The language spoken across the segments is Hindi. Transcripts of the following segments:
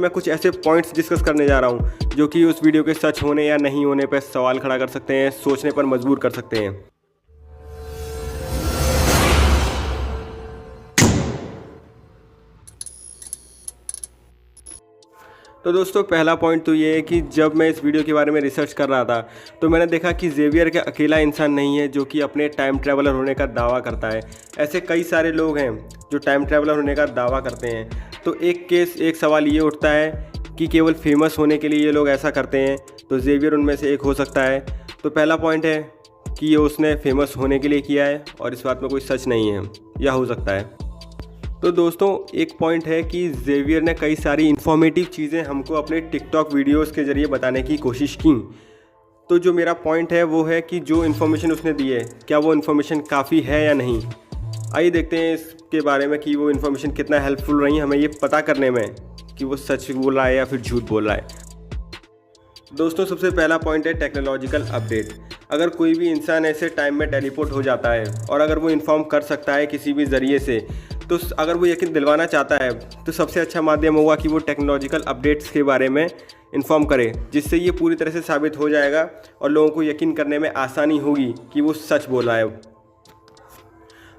मैं कुछ ऐसे पॉइंट्स डिस्कस करने जा रहा हूँ जो कि उस वीडियो के सच होने या नहीं होने पर सवाल खड़ा कर सकते हैं, सोचने पर मजबूर कर सकते हैं। तो दोस्तों पहला पॉइंट तो ये है कि जब मैं इस वीडियो के बारे में रिसर्च कर रहा था तो मैंने देखा कि जेवियर का अकेला इंसान नहीं है जो कि अपने टाइम ट्रैवलर होने का दावा करता है। ऐसे कई सारे लोग हैं जो टाइम ट्रैवलर होने का दावा करते हैं। तो एक सवाल ये उठता है कि केवल फेमस होने के लिए ये लोग ऐसा करते हैं, तो जेवियर उनमें से एक हो सकता है। तो पहला पॉइंट है कि ये उसने फेमस होने के लिए किया है और इस बात में कोई सच नहीं है, या हो सकता है। तो दोस्तों एक पॉइंट है कि जेवियर ने कई सारी इन्फॉर्मेटिव चीज़ें हमको अपने टिकटॉक वीडियोस के ज़रिए बताने की कोशिश की। तो जो मेरा पॉइंट है वो है कि जो इन्फॉर्मेशन उसने दी है, क्या वो इन्फॉर्मेशन काफ़ी है या नहीं। आइए देखते हैं इसके बारे में कि वो इन्फॉर्मेशन कितना हेल्पफुल रही हमें ये पता करने में कि वो सच बोल रहा है या फिर झूठ बोल रहा है। दोस्तों सबसे पहला पॉइंट है टेक्नोलॉजिकल अपडेट। अगर कोई भी इंसान ऐसे टाइम में टेलीपोर्ट हो जाता है और अगर वो इन्फॉर्म कर सकता है किसी भी ज़रिए से, तो अगर वो यकीन दिलवाना चाहता है तो सबसे अच्छा माध्यम होगा कि वो टेक्नोलॉजिकल अपडेट्स के बारे में इन्फॉर्म करे, जिससे ये पूरी तरह से साबित हो जाएगा और लोगों को यकीन करने में आसानी होगी कि वो सच बोल रहा है।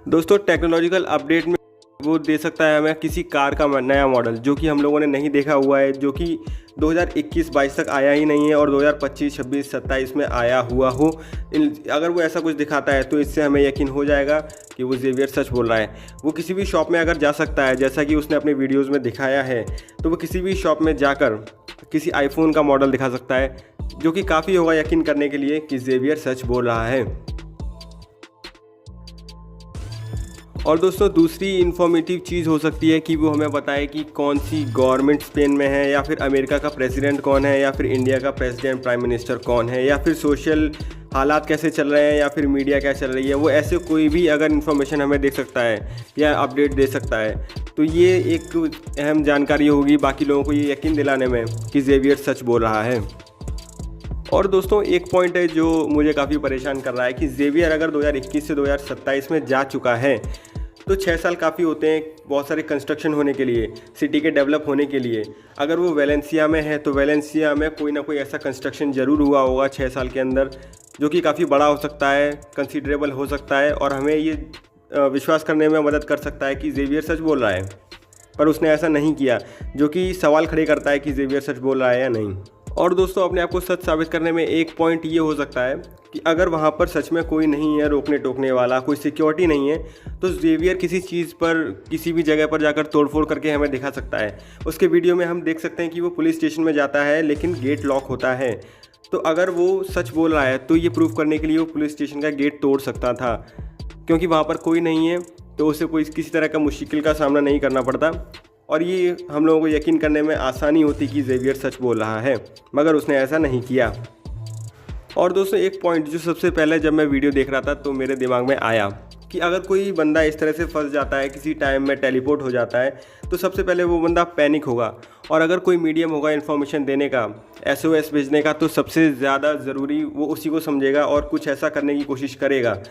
दोस्तों टेक्नोलॉजिकल अपडेट में वो दे सकता है हमें किसी कार का नया मॉडल जो कि हम लोगों ने नहीं देखा हुआ है, जो कि 2021-22 तक आया ही नहीं है और 2025, 26, 27 में आया हुआ हो। अगर वो ऐसा कुछ दिखाता है तो इससे हमें यकीन हो जाएगा कि वो जेवियर सच बोल रहा है। वो किसी भी शॉप में अगर जा सकता है, जैसा कि उसने अपने वीडियोज़ में दिखाया है, तो वो किसी भी शॉप में जाकर किसी आईफोन का मॉडल दिखा सकता है, जो कि काफ़ी होगा यकीन करने के लिए कि जेवियर सच बोल रहा है। और दोस्तों दूसरी इन्फॉर्मेटिव चीज़ हो सकती है कि वो हमें बताए कि कौन सी गवर्नमेंट स्पेन में है, या फिर अमेरिका का प्रेसिडेंट कौन है, या फिर इंडिया का प्रेसिडेंट प्राइम मिनिस्टर कौन है, या फिर सोशल हालात कैसे चल रहे हैं, या फिर मीडिया क्या चल रही है। वो ऐसे कोई भी अगर इन्फॉर्मेशन हमें दे सकता है या अपडेट दे सकता है, तो ये एक अहम जानकारी होगी बाकी लोगों को ये यकीन दिलाने में कि जेवियर सच बोल रहा है। और दोस्तों एक पॉइंट है जो मुझे काफ़ी परेशान कर रहा है कि जेवियर अगर 2021 से 2027 में जा चुका है तो 6 साल काफ़ी होते हैं बहुत सारे कंस्ट्रक्शन होने के लिए, सिटी के डेवलप होने के लिए। अगर वो वेलेंसिया में है तो वेलेंसिया में कोई ना कोई ऐसा कंस्ट्रक्शन ज़रूर हुआ होगा 6 साल के अंदर, जो कि काफ़ी बड़ा हो सकता है, कंसीडरेबल हो सकता है और हमें ये विश्वास करने में मदद कर सकता है कि जेवियर सच बोल रहा है। पर उसने ऐसा नहीं किया, जो कि सवाल खड़े करता है कि जेवियर सच बोल रहा है या नहीं। और दोस्तों अपने आप को सच साबित करने में एक पॉइंट ये हो सकता है कि अगर वहाँ पर सच में कोई नहीं है रोकने टोकने वाला, कोई सिक्योरिटी नहीं है, तो जेवियर किसी चीज़ पर किसी भी जगह पर जाकर तोड़फोड़ करके हमें दिखा सकता है। उसके वीडियो में हम देख सकते हैं कि वो पुलिस स्टेशन में जाता है लेकिन गेट लॉक होता है। तो अगर वो सच बोल रहा है तो ये प्रूव करने के लिए वो पुलिस स्टेशन का गेट तोड़ सकता था, क्योंकि वहाँ पर कोई नहीं है तो उसे कोई किसी तरह का मुश्किल का सामना नहीं करना पड़ता और ये हम लोगों को यकीन करने में आसानी होती कि जेवियर सच बोल रहा है, मगर उसने ऐसा नहीं किया। और दोस्तों एक पॉइंट जो सबसे पहले जब मैं वीडियो देख रहा था तो मेरे दिमाग में आया कि अगर कोई बंदा इस तरह से फंस जाता है, किसी टाइम में टेलीपोर्ट हो जाता है, तो सबसे पहले वो बंदा पैनिक होगा। और अगर कोई मीडियम होगा इन्फॉर्मेशन देने का, SOS भेजने का, तो सबसे ज़्यादा ज़रूरी वो उसी को समझेगा और कुछ ऐसा करने की कोशिश करेगा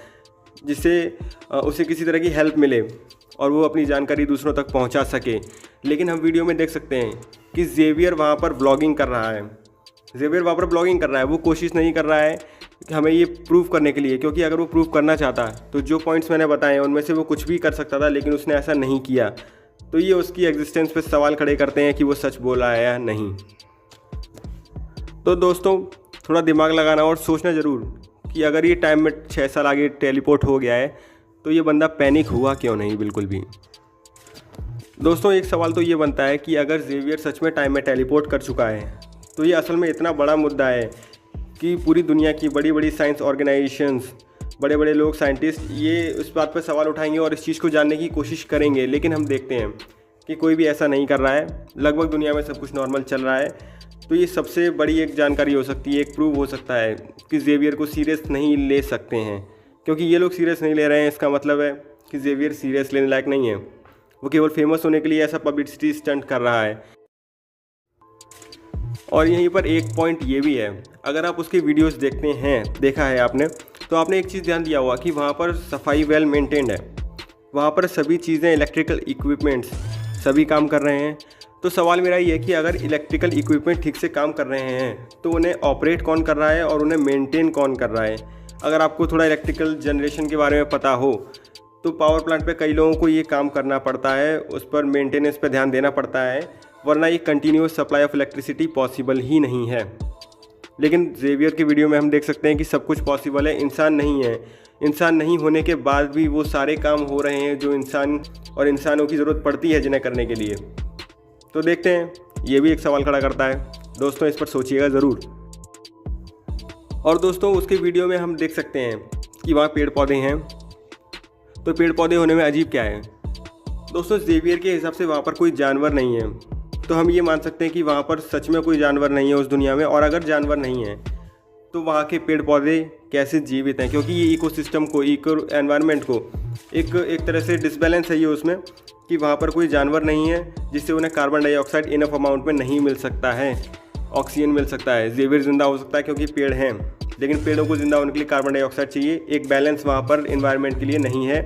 जिससे उसे किसी तरह की हेल्प मिले और वो अपनी जानकारी दूसरों तक पहुंचा सके। लेकिन हम वीडियो में देख सकते हैं कि जेवियर वहाँ पर व्लॉगिंग कर रहा है। जेवियर वहाँ पर ब्लॉगिंग कर रहा है, वो कोशिश नहीं कर रहा है कि हमें ये प्रूव करने के लिए, क्योंकि अगर वो प्रूव करना चाहता तो जो पॉइंट्स मैंने बताए उनमें से वो कुछ भी कर सकता था, लेकिन उसने ऐसा नहीं किया। तो ये उसकी एग्जिस्टेंस पे सवाल खड़े करते हैं कि वो सच बोला है या नहीं। तो दोस्तों थोड़ा दिमाग लगाना और सोचना ज़रूर कि अगर ये टाइम में 6 साल आगे टेलीपोर्ट हो गया है तो ये बंदा पैनिक हुआ क्यों नहीं, बिल्कुल भी। दोस्तों एक सवाल तो ये बनता है कि अगर जेवियर सच में टाइम में टेलीपोर्ट कर चुका है तो ये असल में इतना बड़ा मुद्दा है कि पूरी दुनिया की बड़ी बड़ी साइंस ऑर्गेनाइजेशंस, बड़े बड़े लोग, साइंटिस्ट, ये उस बात पर सवाल उठाएंगे और इस चीज़ को जानने की कोशिश करेंगे। लेकिन हम देखते हैं कि कोई भी ऐसा नहीं कर रहा है, लगभग दुनिया में सब कुछ नॉर्मल चल रहा है। तो ये सबसे बड़ी एक जानकारी हो सकती है, एक प्रूव हो सकता है कि जेवियर को सीरियस नहीं ले सकते हैं, क्योंकि ये लोग सीरियस नहीं ले रहे हैं। इसका मतलब है कि जेवियर सीरियस लेने लायक नहीं है, वो केवल फेमस होने के लिए ऐसा पब्लिसिटी स्टंट कर रहा है। और यहीं पर एक पॉइंट ये भी है, अगर आप उसके वीडियोस देखा है आपने, तो आपने एक चीज़ ध्यान दिया होगा कि वहाँ पर सफाई वेल मेंटेन्ड है, वहाँ पर सभी चीज़ें, इलेक्ट्रिकल इक्विपमेंट्स सभी काम कर रहे हैं। तो सवाल मेरा ये है कि अगर इलेक्ट्रिकल इक्विपमेंट ठीक से काम कर रहे हैं तो उन्हें ऑपरेट कौन कर रहा है और उन्हें मेंटेन कौन कर रहा है। अगर आपको थोड़ा इलेक्ट्रिकल जनरेशन के बारे में पता हो तो पावर प्लांट पे कई लोगों को ये काम करना पड़ता है, उस पर मेंटेनेंस पे ध्यान देना पड़ता है, वरना ये continuous supply of electricity possible ही नहीं है। लेकिन जेवियर की वीडियो में हम देख सकते हैं कि सब कुछ पॉसिबल है, इंसान नहीं है। इंसान नहीं होने के बाद भी वो सारे काम हो रहे हैं जो इंसान और इंसानों की ज़रूरत पड़ती है जिन्हें करने के लिए। तो देखते हैं, ये भी एक सवाल खड़ा करता है। दोस्तों इस पर सोचिएगा ज़रूर। और दोस्तों उसके वीडियो में हम देख सकते हैं कि वहाँ पेड़ पौधे हैं, तो पेड़ पौधे होने में अजीब क्या है। दोस्तों जेवियर के हिसाब से वहाँ पर कोई जानवर नहीं है, तो हम ये मान सकते हैं कि वहाँ पर सच में कोई जानवर नहीं है उस दुनिया में। और अगर जानवर नहीं है तो वहाँ के पेड़ पौधे कैसे जीवित हैं, क्योंकि ये इकोसिस्टम को, इको एनवायरनमेंट को एक तरह से डिसबैलेंस है ये उसमें, कि वहाँ पर कोई जानवर नहीं है जिससे उन्हें कार्बन डाइऑक्साइड इनफ अमाउंट में नहीं मिल सकता है, ऑक्सीजन मिल सकता है। जेवियर ज़िंदा हो सकता है क्योंकि पेड़ हैं, लेकिन पेड़ों को ज़िंदा होने के लिए कार्बन डाइऑक्साइड चाहिए। एक बैलेंस वहाँ पर इन्वायरमेंट के लिए नहीं है,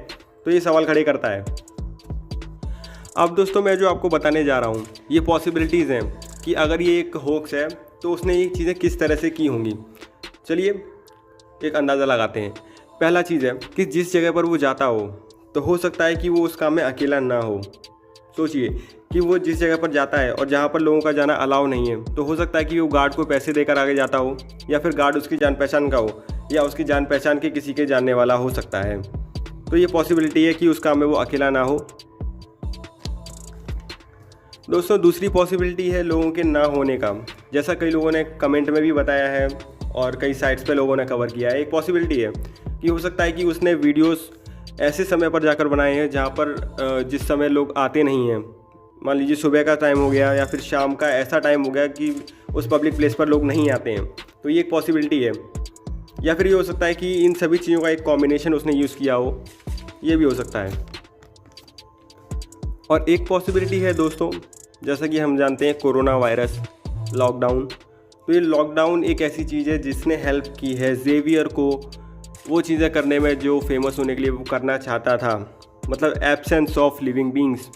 तो ये सवाल खड़े करता है। अब दोस्तों मैं जो आपको बताने जा रहा हूँ ये पॉसिबिलिटीज़ हैं कि अगर ये एक होक्स है तो उसने ये चीज़ें किस तरह से की होंगी। चलिए एक अंदाज़ा लगाते हैं। पहला चीज़ है कि जिस जगह पर वो जाता हो सकता है कि वो उस काम में अकेला ना हो। सोचिए कि वो जिस जगह पर जाता है और जहाँ पर लोगों का जाना अलाउ नहीं है, तो हो सकता है कि वो गार्ड को पैसे देकर आगे जाता हो, या फिर गार्ड उसकी जान पहचान का हो, या उसकी जान पहचान के किसी के जानने वाला हो सकता है। तो ये पॉसिबिलिटी है कि उस काम में वो अकेला ना हो। दोस्तों दूसरी पॉसिबिलिटी है लोगों के ना होने का, जैसा कई लोगों ने कमेंट में भी बताया है और कई साइट्स पे लोगों ने कवर किया है। एक पॉसिबिलिटी है कि हो सकता है कि उसने वीडियोस ऐसे समय पर जाकर बनाए हैं जहाँ पर जिस समय लोग आते नहीं हैं। मान लीजिए सुबह का टाइम हो गया या फिर शाम का ऐसा टाइम हो गया कि उस पब्लिक प्लेस पर लोग नहीं आते हैं, तो ये एक पॉसिबिलिटी है। या फिर ये हो सकता है कि इन सभी चीज़ों का एक कॉम्बिनेशन उसने यूज़ किया हो, ये भी हो सकता है। और एक पॉसिबिलिटी है दोस्तों, जैसा कि हम जानते हैं कोरोना वायरस, लॉकडाउन। तो ये लॉकडाउन एक ऐसी चीज़ है जिसने हेल्प की है जेवियर को वो चीज़ें करने में जो फेमस होने के लिए वो करना चाहता था, मतलब एब्सेंस ऑफ लिविंग बींग्स।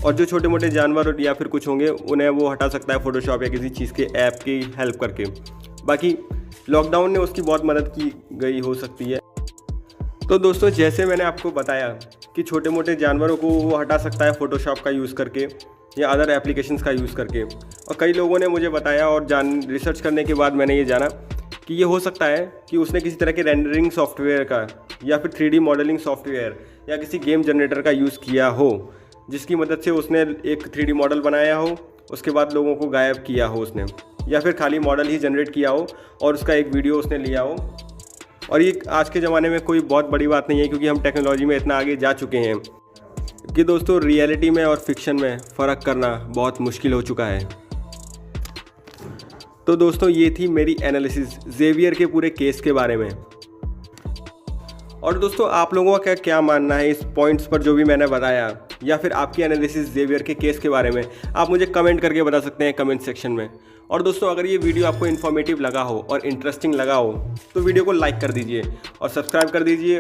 और जो छोटे मोटे जानवर या फिर कुछ होंगे उन्हें वो हटा सकता है फोटोशॉप या किसी चीज़ के ऐप की हेल्प करके। बाकी लॉकडाउन ने उसकी बहुत मदद की गई हो सकती है। तो दोस्तों जैसे मैंने आपको बताया कि छोटे मोटे जानवरों को वो हटा सकता है फ़ोटोशॉप का यूज़ करके या अदर एप्लीकेशंस का यूज़ करके। और कई लोगों ने मुझे बताया और रिसर्च करने के बाद मैंने ये जाना कि ये हो सकता है कि उसने किसी तरह के रेंडरिंग सॉफ्टवेयर का या फिर 3D मॉडलिंग सॉफ्टवेयर या किसी गेम जनरेटर का यूज़ किया हो, जिसकी मदद से उसने एक 3D मॉडल बनाया हो, उसके बाद लोगों को गायब किया हो उसने, या फिर खाली मॉडल ही जनरेट किया हो और उसका एक वीडियो उसने लिया हो। और ये आज के ज़माने में कोई बहुत बड़ी बात नहीं है, क्योंकि हम टेक्नोलॉजी में इतना आगे जा चुके हैं कि दोस्तों रियलिटी में और फिक्शन में फ़र्क करना बहुत मुश्किल हो चुका है। तो दोस्तों ये थी मेरी एनालिसिस जेवियर के पूरे केस के बारे में। और दोस्तों आप लोगों का क्या मानना है इस पॉइंट्स पर जो भी मैंने बताया, या फिर आपकी एनालिसिस जेवियर के केस के बारे में, आप मुझे कमेंट करके बता सकते हैं कमेंट सेक्शन में। और दोस्तों अगर ये वीडियो आपको इन्फॉर्मेटिव लगा हो और इंटरेस्टिंग लगा हो तो वीडियो को लाइक कर दीजिए और सब्सक्राइब कर दीजिए।